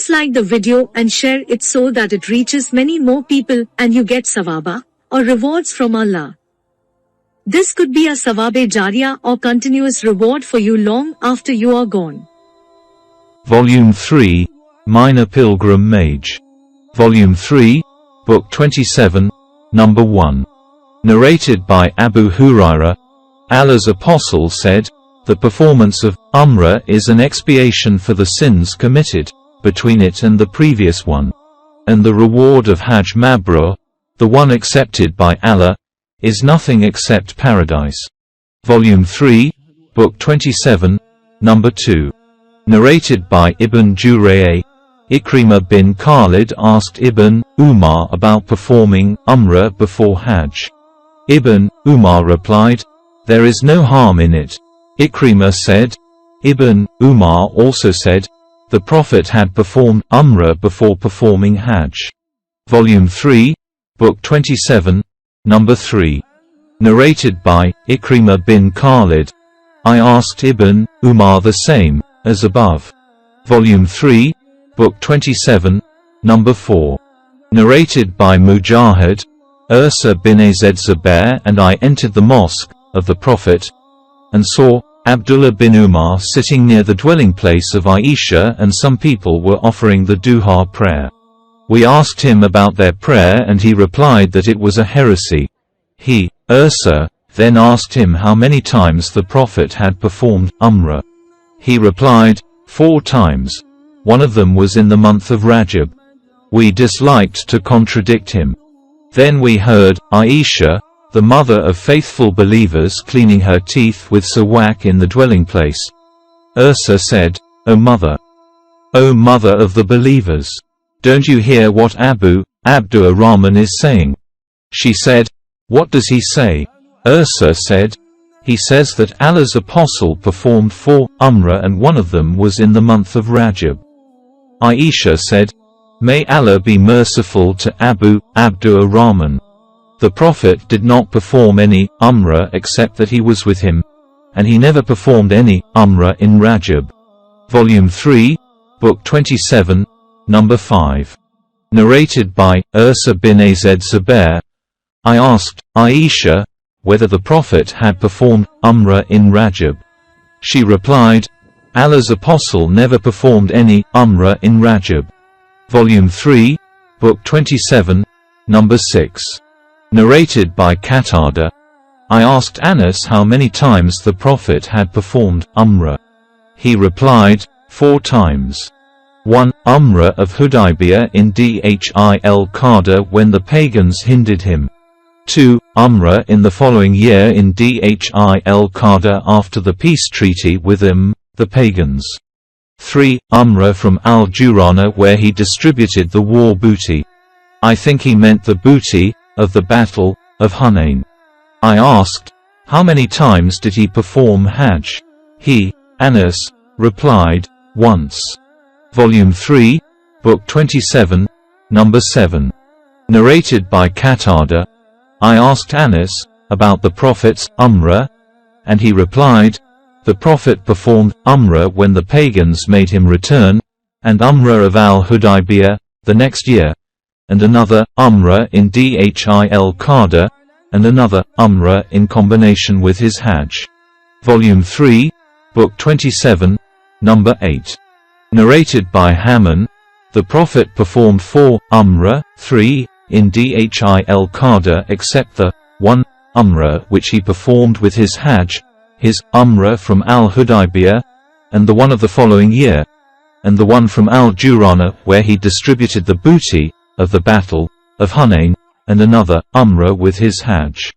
Please like the video and share it so that it reaches many more people and you get sawaba, or rewards from Allah. This could be a sawabe jariyah or continuous reward for you long after you are gone. Volume 3, Minor Pilgrimmage. Volume 3, Book 27, Number 1. Narrated by Abu Hurairah, Allah's Apostle said, the performance of Umrah is an expiation for the sins committed between it and the previous one, and the reward of Hajj Mabrur, the one accepted by Allah, is nothing except paradise. Volume 3, Book 27, Number 2. Narrated by Ibn Jurayj, Ikrimah bin Khalid asked Ibn Umar about performing Umrah before Hajj. Ibn Umar replied, there is no harm in it. Ikrimah said, Ibn Umar also said, the Prophet had performed Umrah before performing Hajj. Volume 3, Book 27, Number 3. Narrated by Ikrimah bin Khalid. I asked Ibn Umar the same, as above. Volume 3, Book 27, Number 4. Narrated by Mujahid, Ursa bin Azed Zubair and I entered the mosque of the Prophet, and saw Abdullah bin Umar sitting near the dwelling place of Aisha, and some people were offering the duha prayer. We asked him about their prayer and he replied that it was a heresy. He, Ursa, then asked him how many times the Prophet had performed Umrah. He replied, 4 times. One of them was in the month of Rajab. We disliked to contradict him. Then we heard Aisha, the mother of faithful believers, cleaning her teeth with siwak in the dwelling place. Ursa said, O mother of the believers, don't you hear what Abdurrahman is saying? She said, what does he say? Ursa said, he says that Allah's Apostle performed 4 Umrah and one of them was in the month of Rajab. Aisha said, may Allah be merciful to Abdurrahman. The Prophet did not perform any Umrah except that he was with him, and he never performed any Umrah in Rajab. Volume 3, Book 27, Number 5. Narrated by Ursa bin Azed Zubair. I asked Aisha whether the Prophet had performed Umrah in Rajab. She replied, Allah's Apostle never performed any Umrah in Rajab. Volume 3, Book 27, Number 6. Narrated by Qatada. I asked Anas how many times the Prophet had performed Umrah. He replied, 4 times. 1. Umrah of Hudaybiyah in Dhil Qa'dah when the pagans hindered him. 2. Umrah in the following year in Dhil Qa'dah after the peace treaty with the pagans. 3. Umrah from Al-Jurana where he distributed the war booty. I think he meant the booty of the Battle of Hunain. I asked, how many times did he perform Hajj? He, Anas, replied, once. Volume 3, Book 27, Number 7. Narrated by Qatada. I asked Anas about the Prophet's Umrah, and he replied, the Prophet performed Umrah when the pagans made him return, and Umrah of Al-Hudaybiyah the next year, and another Umrah in Dhil Qa'dah, and another Umrah in combination with his Hajj. Volume 3, Book 27, Number 8. Narrated by Hammon, the Prophet performed 4 Umrah, 3, in Dhil Qa'dah except the 1 Umrah which he performed with his Hajj, his Umrah from Al-Hudaybiyah, and the one of the following year, and the one from Al-Jurana where he distributed the booty of the Battle of Hunain, and another Umrah with his Hajj.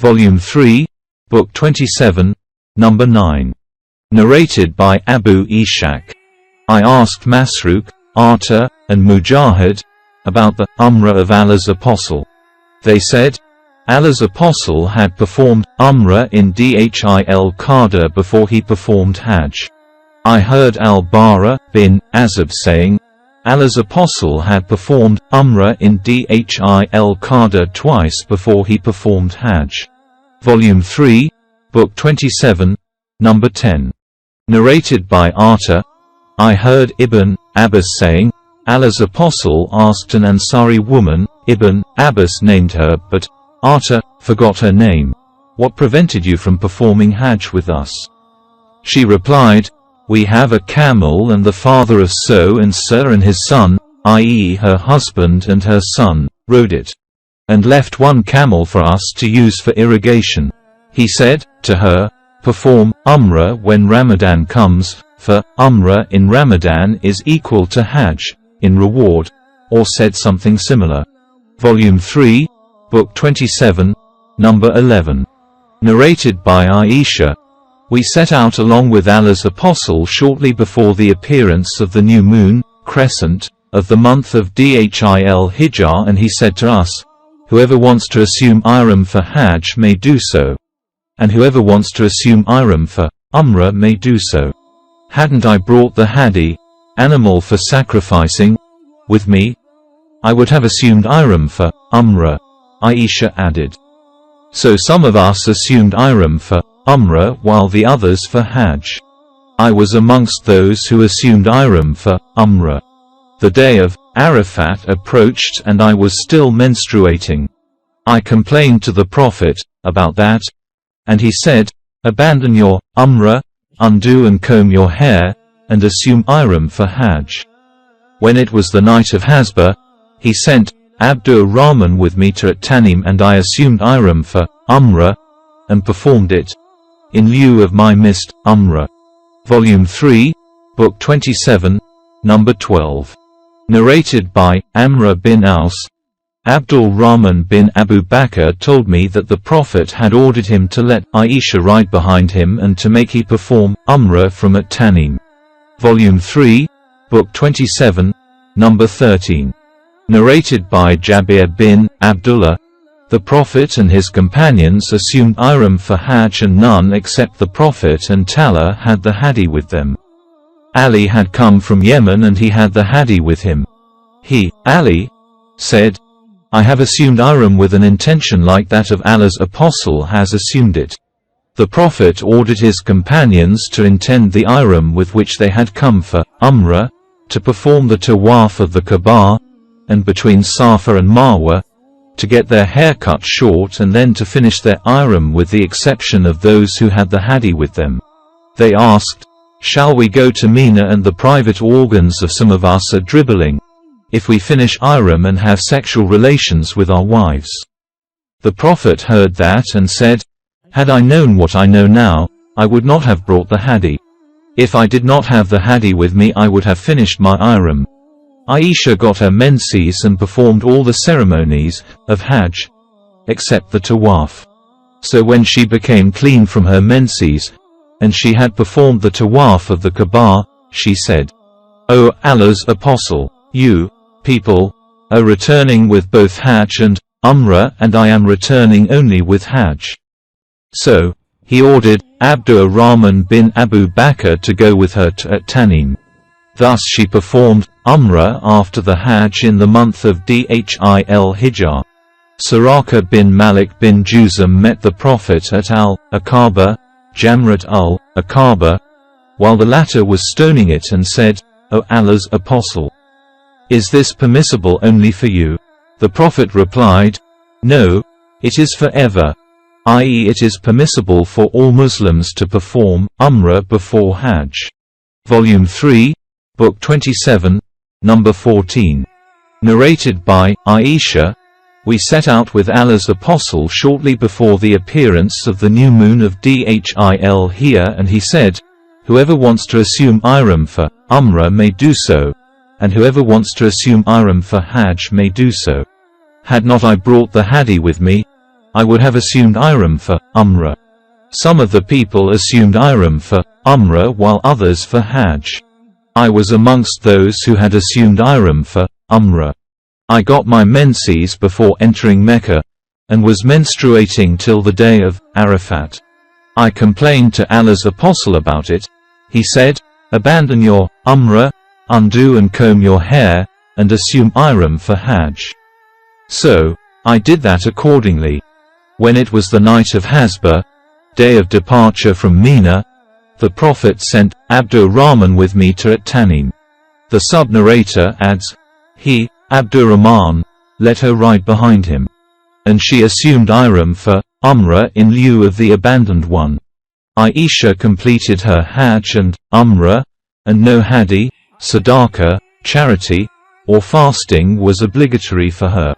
Volume 3, Book 27, Number 9. Narrated by Abu Ishaq. I asked Masruq, Ata, and Mujahid about the Umrah of Allah's Apostle. They said, Allah's Apostle had performed Umrah in Dhil Qa'dah before he performed Hajj. I heard Al-Bara bin Azib saying, Allah's Apostle had performed Umrah in Dhil Qa'dah twice before he performed Hajj. Volume 3, Book 27, Number 10. Narrated by Ata. I heard Ibn Abbas saying, Allah's apostle asked an Ansari woman, Ibn Abbas named her, but Ata forgot her name, "What prevented you from performing Hajj with us?" She replied, "We have a camel, and the father of so and so and his son, i.e. her husband and her son, rode it, and left one camel for us to use for irrigation." He said to her, "Perform Umrah when Ramadan comes, for Umrah in Ramadan is equal to Hajj in reward," or said something similar. Volume 3, Book 27, Number 11. Narrated by Aisha. We set out along with Allah's apostle shortly before the appearance of the new moon, crescent, of the month of Dhil Hijjah, and he said to us, "Whoever wants to assume ihram for Hajj may do so. And whoever wants to assume ihram for Umrah may do so. Hadn't I brought the hadi, animal for sacrificing, with me, I would have assumed ihram for Umrah," Aisha added. So some of us assumed ihram for Umrah while the others for Hajj. I was amongst those who assumed ihram for Umrah. The day of Arafat approached and I was still menstruating. I complained to the Prophet about that, and he said, "Abandon your Umrah, undo and comb your hair, and assume ihram for Hajj." When it was the night of Hasba, he sent Abdur Rahman with me to Tanim, and I assumed ihram for Umrah, and performed it, in lieu of my missed Umrah. Volume 3, Book 27, Number 12. Narrated by Amr bin Aus. Abdul Rahman bin Abu Bakr told me that the Prophet had ordered him to let Aisha ride behind him and to make he perform Umrah from at Tanim. Volume 3, Book 27, Number 13. Narrated by Jabir bin Abdullah. The Prophet and his companions assumed ihram for Hajj, and none except the Prophet and Talha had the hadi with them. Ali had come from Yemen and he had the hadi with him. He, Ali, said, "I have assumed ihram with an intention like that of Allah's apostle has assumed it." The Prophet ordered his companions to intend the ihram with which they had come for Umrah, to perform the tawaf of the Kaaba, and between Safa and Marwa, to get their hair cut short, and then to finish their ihram with the exception of those who had the hadi with them. They asked, "Shall we go to Mina and the private organs of some of us are dribbling, if we finish ihram and have sexual relations with our wives?" The Prophet heard that and said, "Had I known what I know now, I would not have brought the hadi. If I did not have the hadi with me, I would have finished my ihram." Aisha got her menses and performed all the ceremonies of Hajj, except the tawaf. So when she became clean from her menses, and she had performed the tawaf of the Kaaba, she said, "O Allah's apostle, you, people, are returning with both Hajj and Umrah, and I am returning only with Hajj." So, he ordered Abdur Rahman bin Abu Bakr to go with her to Tanim. Thus she performed Umrah after the Hajj in the month of Dhil Hijjah. Suraka bin Malik bin Juzam met the Prophet at Al-Aqaba, Jamrat al-Aqaba, while the latter was stoning it, and said, "O Allah's apostle, is this permissible only for you?" The Prophet replied, "No, it is forever, i.e. it is permissible for all Muslims to perform Umrah before Hajj." Volume 3, Book 27, Number 14. Narrated by Aisha. We set out with Allah's apostle shortly before the appearance of the new moon of Dhil Hijjah, and he said, "Whoever wants to assume ihram for Umrah may do so, and whoever wants to assume ihram for Hajj may do so. Had not I brought the hadi with me, I would have assumed ihram for Umrah." Some of the people assumed ihram for Umrah while others for Hajj. I was amongst those who had assumed ihram for Umrah. I got my menses before entering Mecca, and was menstruating till the day of Arafat. I complained to Allah's apostle about it. He said, "Abandon your Umrah, undo and comb your hair, and assume ihram for Hajj." So, I did that accordingly. When it was the night of Hasba, day of departure from Mina, the Prophet sent Abdur Rahman with me to Tanim. The sub-narrator adds, he, Abdurrahman, let her ride behind him. And she assumed Ihram for Umrah in lieu of the abandoned one. Aisha completed her Hajj and Umrah, and no Hadi, Sadaqah, charity, or fasting was obligatory for her.